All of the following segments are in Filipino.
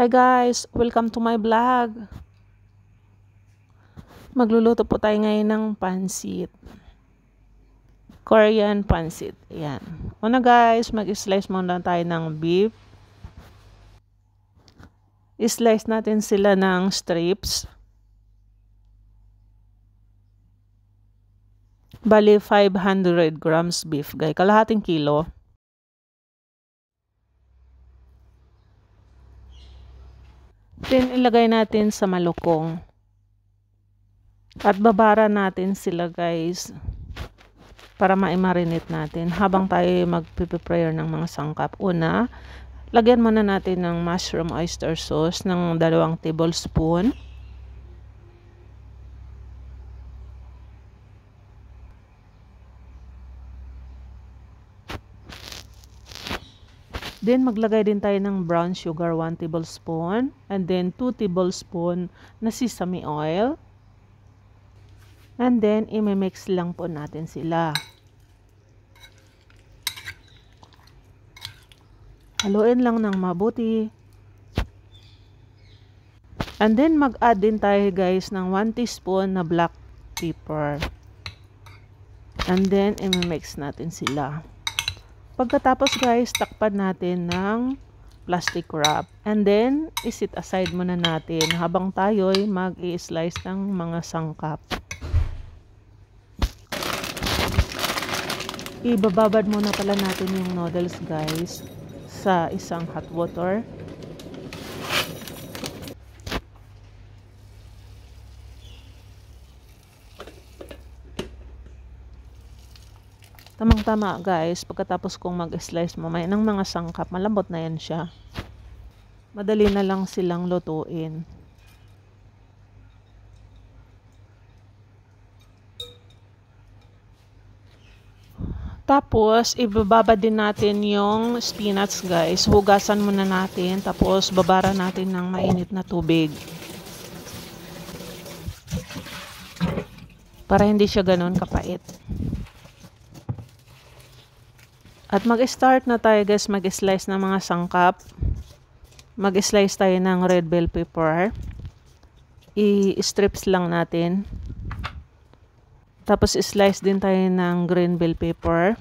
Hi guys! Welcome to my vlog. Magluluto po tayo ngayon ng pansit. Korean pansit. Ayan. Una guys, mag-slice muna tayo ng beef. I-slice natin sila ng strips. Bali 500 grams beef guys. Kalahating kilo. Then ilagay natin sa malukong. At babara natin sila guys para ma-marinate natin habang tayo mag-prepare ng mga sangkap. Una, lagyan muna natin ng mushroom oyster sauce ng 2 tablespoon. Then maglagay din tayo ng brown sugar 1 tablespoon and then 2 tablespoon na sesame oil. And then i-mix lang po natin sila. Haluin lang ng mabuti. And then mag-add din tayo guys ng 1 teaspoon na black pepper. And then i-mix natin sila. Pagkatapos guys, takpan natin ng plastic wrap. And then, isit aside muna natin habang tayo'y mag-i-slice ng mga sangkap. Ibababad muna pala natin yung noodles guys sa isang hot water. Tamang-tama guys, pagkatapos kong mag-slice mamaya ng mga sangkap, malambot na yan siya. Madali na lang silang lutuin. Tapos, ibababa din natin yung spinach guys. Hugasan muna natin, tapos babara natin ng mainit na tubig. Para hindi siya ganun kapait. At mag-start na tayo guys mag-slice ng mga sangkap. Mag-slice tayo ng red bell pepper. I-strips lang natin. Tapos slice din tayo ng green bell pepper.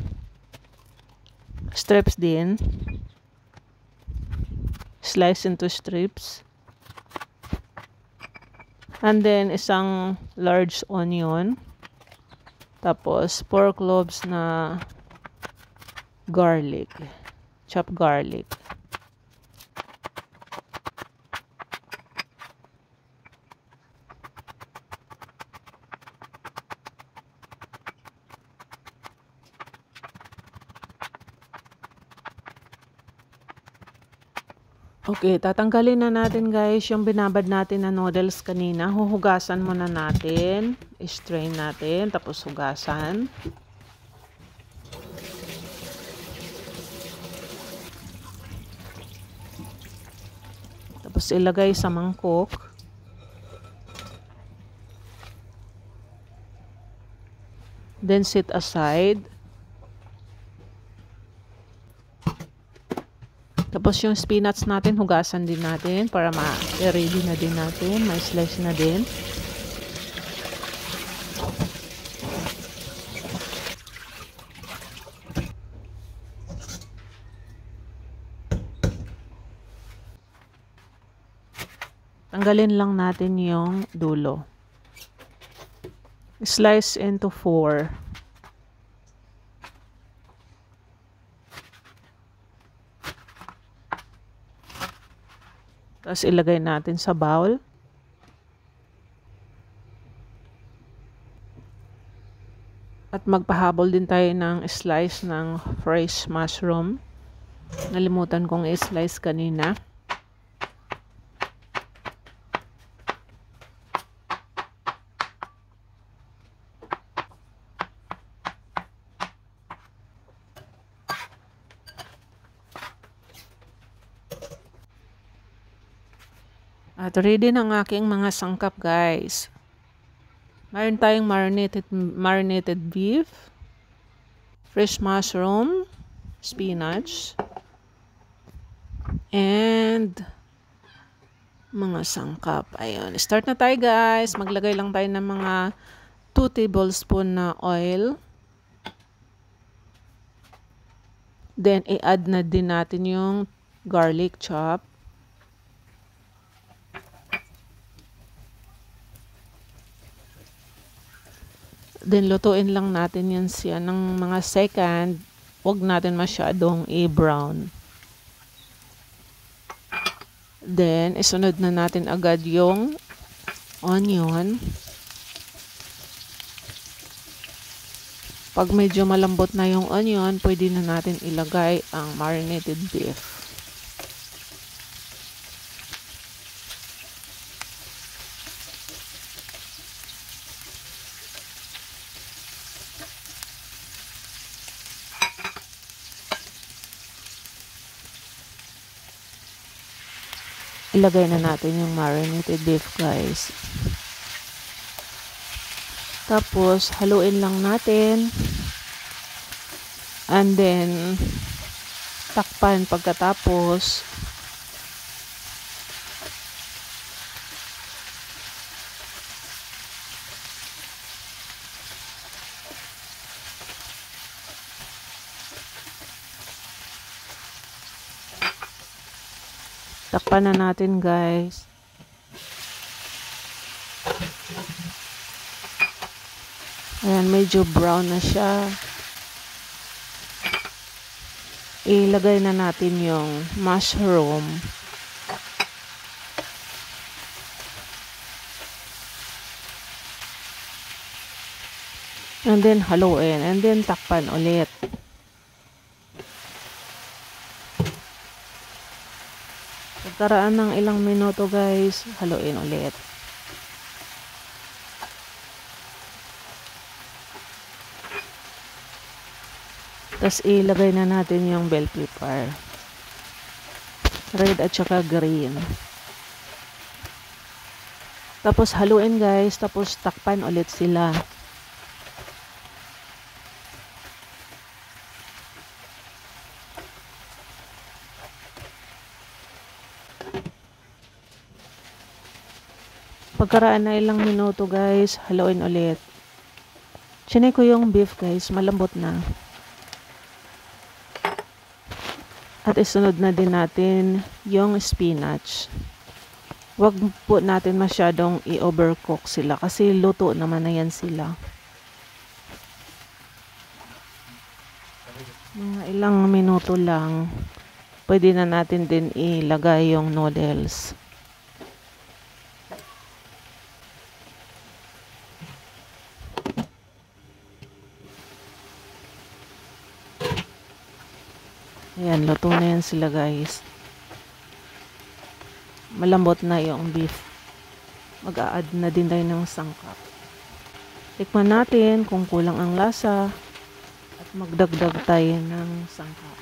Strips din. Slice into strips. And then isang large onion. Tapos 4 cloves na garlic, chopped garlic. Okay, tatanggalin na natin guys yung binabad natin na noodles kanina. Huhugasan muna natin, strain natin, tapos hugasan. Tapos ilagay sa mangkok. Then set aside. Tapos yung spinach natin, hugasan din natin para ma-ready na din natin. May slice na din. Tanggalin lang natin yung dulo. Slice into 4. Tapos ilagay natin sa bowl. At magpahabol din tayo ng slice ng fresh mushroom. Nalimutan kong i-slice kanina. At ready na ang aking mga sangkap guys. Mayroon tayong marinated beef, fresh mushroom, spinach, and mga sangkap. Ayun. Start na tayo guys. Maglagay lang tayo ng mga 2 tablespoon na oil. Then, i-add na din natin yung garlic chop. Then, lutuin lang natin yan siya ng mga second. Huwag natin masyadong i-brown. Then, isunod na natin agad yung onion. Pag medyo malambot na yung onion, pwede na natin ilagay ang marinated beef. Ilagay na natin yung marinated beef guys. Tapos, haluin lang natin. And then, takpan pagkatapos. Takpan na natin guys. Ayan, medyo brown na siya. Ilagay na natin yung mushroom. And then haluin. And then takpan ulit. Pagkaraan ng ilang minuto guys, haluin ulit. Tapos ilagay na natin yung bell pepper. Red at saka green. Tapos haluin guys, tapos takpan ulit sila. Pagkaraan na ilang minuto guys, haluin ulit. Chinay ko yung beef guys, malambot na. At isunod na din natin yung spinach. Huwag po natin masyadong i-overcook sila kasi luto naman na yan sila. Mga ilang minuto lang, pwede na natin din ilagay yung noodles. Ayan, luto na yan sila guys. Malambot na yung beef. Mag-a-add na din tayo ng sangkap. Tikman natin kung kulang ang lasa. At magdagdag tayo ng sangkap.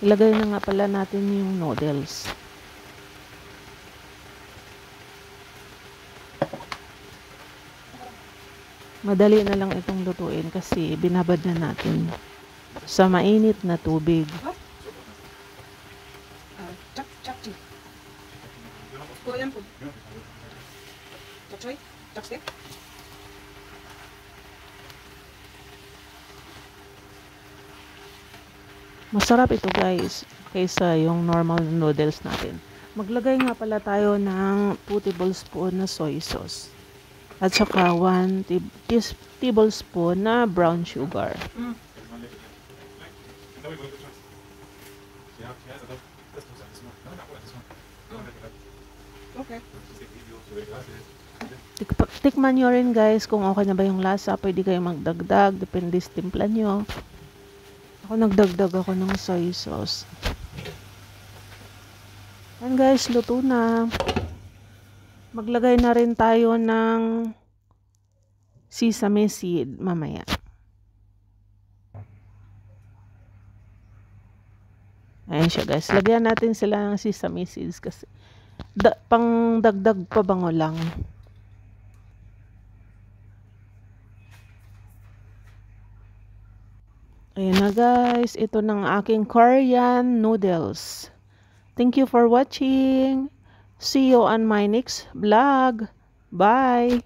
Ilagay na nga pala natin yung noodles. Madali na lang itong lutuin kasi binabad na natin sa mainit na tubig. Masarap ito guys kaysa yung normal noodles natin. Maglagay nga pala tayo ng 2 tablespoon na soy sauce. At saka 1 tablespoon na brown sugar. Okay. Tikman nyo rin guys kung okay na ba yung lasa. Pwede kayo magdagdag. Depende sa timpla nyo. Ako nagdagdag ako ng soy sauce. And guys, luto na. Maglagay na rin tayo ng sesame seed mamaya. Ayan siya guys. Lagyan natin sila ng sesame seeds kasi pang dagdag pabango lang. Ayan na guys, ito ng aking Korean noodles. Thank you for watching. See you on my next vlog. Bye!